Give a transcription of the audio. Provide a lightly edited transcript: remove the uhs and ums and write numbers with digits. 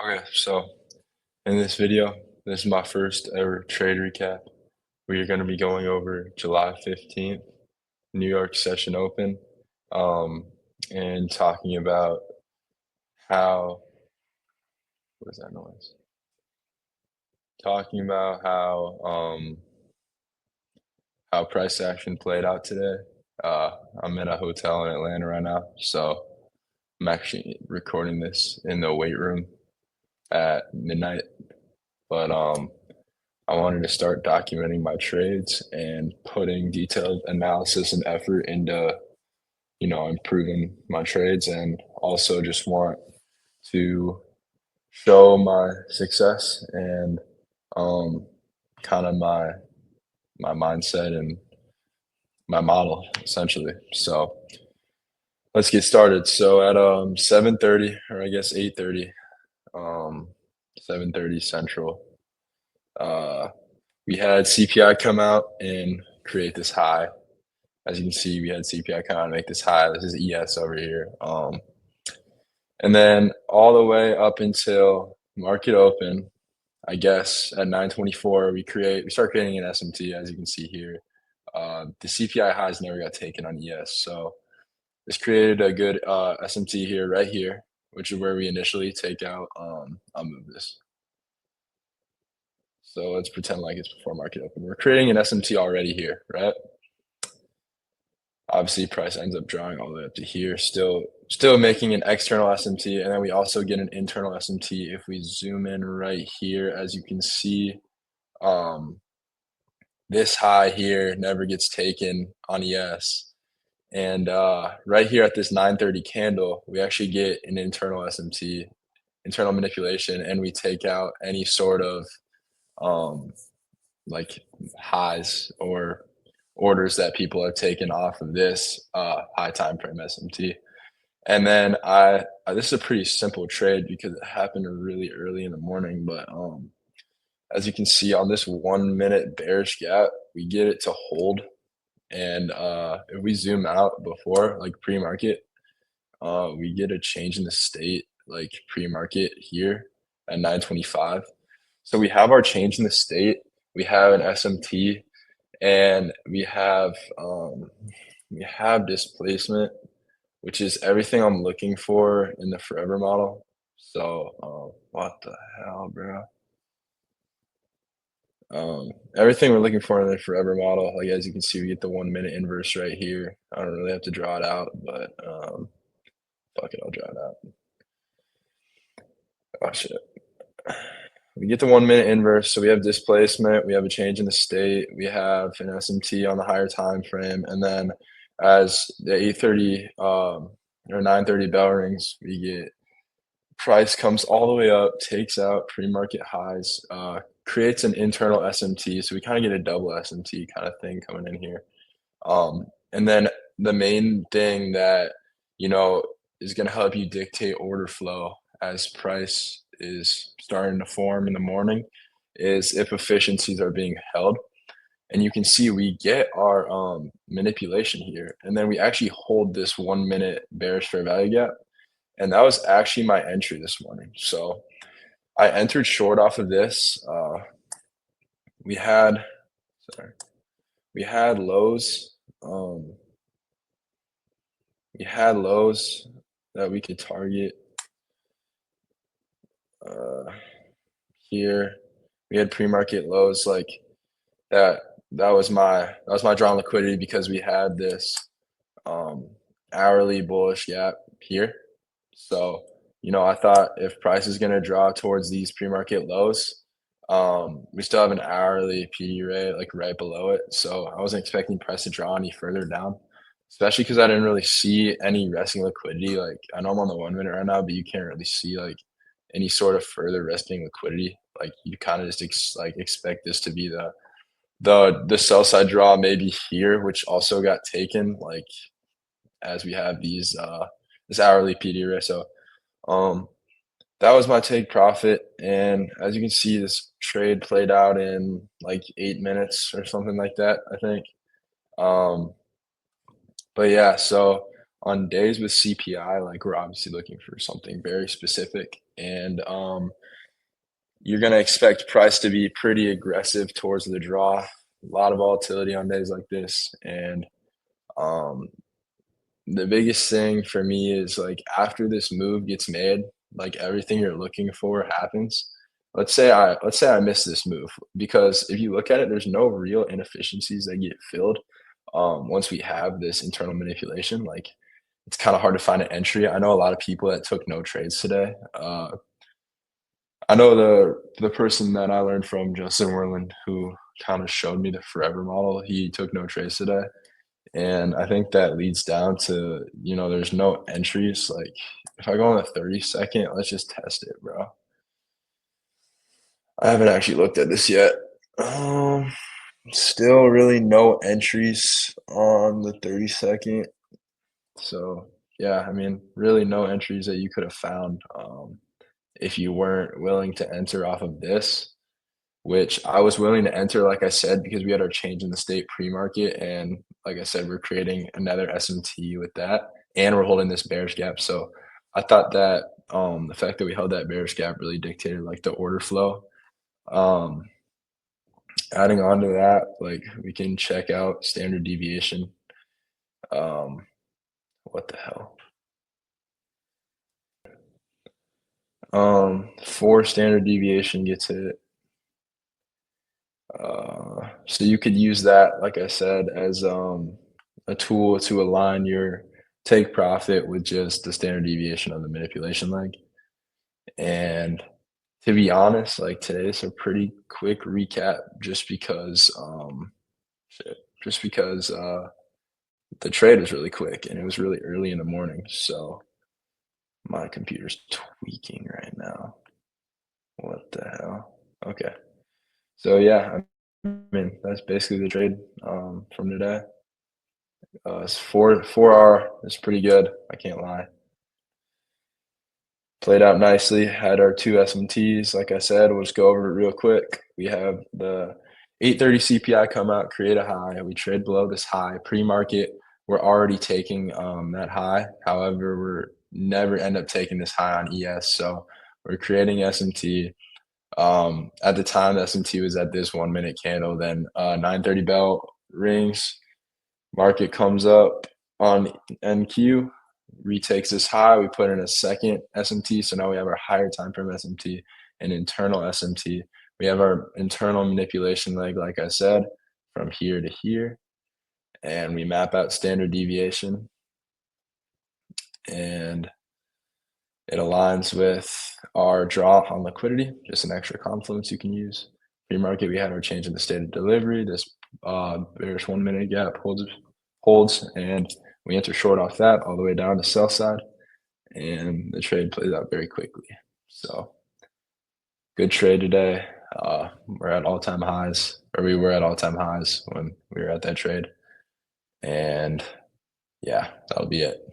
Okay, so in this video, this is my first ever trade recap. We are going to be going over July 15th, New York Session Open, um, and talking about how, what is that noise? Talking about how price action played out today. I'm at a hotel in Atlanta right now, so I'm actually recording this in the weight room at midnight, but I wanted to start documenting my trades and putting detailed analysis and effort into, improving my trades, and also just want to show my success and um, kind of my mindset and my model essentially. So let's get started. So at 7:30, or I guess 8:30, um 7:30 Central, uh we had CPI come out and create this high. As you can see, we had CPI come out and make this high. This is ES over here. And then all the way up until market open, I guess at 9:24, we start creating an SMT, as you can see here. The CPI highs never got taken on ES, so this created a good SMT here, right here, which is where we initially take out. I'll move this. So let's pretend like it's before market open. We're creating an SMT already here, right? Obviously, price ends up drawing all the way up to here, still making an external SMT, and then we also get an internal SMT. If we zoom in right here, as you can see, um, this high here never gets taken on ES. And right here at this 9:30 candle, we actually get an internal SMT, internal manipulation, and we take out any sort of um, like highs or orders that people have taken off of this high time frame SMT. And then this is a pretty simple trade because it happened really early in the morning, but as you can see on this 1 minute bearish gap, we get it to hold. And if we zoom out before, like pre-market, we get a change in the state like pre-market here at 9:25. So we have our change in the state, we have an SMT, and we have displacement, which is everything I'm looking for in the forever model. So what the hell, bro? Everything we're looking for in the forever model, like as you can see, we get the 1 minute inverse right here. I don't really have to draw it out, but fuck it, I'll draw it out. Oh shit. We get the 1 minute inverse, so we have displacement, we have a change in the state, we have an SMT on the higher time frame, and then as the 8:30 or 9:30 bell rings, we get price comes all the way up, takes out pre-market highs, creates an internal SMT, so we kind of get a double SMT kind of thing coming in here. And then the main thing that you know is going to help you dictate order flow as price is starting to form in the morning is if efficiencies are being held. And you can see we get our manipulation here, and then we actually hold this 1 minute bearish fair value gap. And that was actually my entry this morning. So I entered short off of this. We had, sorry, we had lows. Um, we had lows that we could target uh, here. We had pre-market lows like that. That was my drawn liquidity because we had this um, hourly bullish gap here. So, I thought if price is going to draw towards these pre-market lows, we still have an hourly PD rate like right below it. So I wasn't expecting price to draw any further down, especially because I didn't really see any resting liquidity. Like I know I'm on the 1 minute right now, but you can't really see like any sort of further resting liquidity. Like you kind of just expect this to be the sell side draw maybe here, which also got taken like as we have this hourly PD rate. So um, that was my take profit, and as you can see, this trade played out in like 8 minutes or something like that, I think. Um, but yeah, so on days with CPI, like, we're obviously looking for something very specific, and, you're gonna expect price to be pretty aggressive towards the draw. A lot of volatility on days like this, and, um, the biggest thing for me is, like, after this move gets made, like, everything you're looking for happens. Let's say I miss this move, because if you look at it, there's no real inefficiencies that get filled, once we have this internal manipulation, like, it's kinda hard to find an entry. I know a lot of people that took no trades today. I know the person that I learned from, Justin Werland, who kinda showed me the forever model, he took no trades today. And I think that leads down to, there's no entries. Like, if I go on a 30-second, let's just test it, bro. I haven't actually looked at this yet. Um, Still really no entries on the 30-second. So, yeah, I mean, really no entries that you could have found, if you weren't willing to enter off of this. Which I was willing to enter, like I said, because we had our change in the state pre-market, and like I said, we're creating another SMT with that, and we're holding this bearish gap. So I thought that the fact that we held that bearish gap really dictated like the order flow. Um, Adding on to that, like, we can check out standard deviation. Um, what the hell? For standard deviation gets hit. So you could use that, like I said, as a tool to align your take profit with just the standard deviation of the manipulation leg. And to be honest, like, today's a pretty quick recap, just because shit, just because the trade was really quick and it was really early in the morning. So my computer's tweaking right now. What the hell? Okay. So yeah, I mean, that's basically the trade from today. It's 4 hour. It's pretty good. I can't lie. Played out nicely. Had our two SMTs. Like I said, we'll just go over it real quick. We have the 830 CPI come out, create a high. We trade below this high. Pre-market, we're already taking that high. However, we're never end up taking this high on ES. So we're creating SMT. At the time, the SMT was at this 1 minute candle. Then 9:30 bell rings. Market comes up on NQ, retakes this high. We put in a second SMT. So now we have our higher time frame SMT and internal SMT. We have our internal manipulation leg, like I said, from here to here. And we map out standard deviation. And it aligns with our draw on liquidity, just an extra confluence you can use. Pre-market, we had our change in the state of delivery. This bearish 1 minute gap holds, and we enter short off that all the way down to sell side, and the trade plays out very quickly. So good trade today. We're at all-time highs, or we were at all-time highs when we were at that trade. And yeah, that'll be it.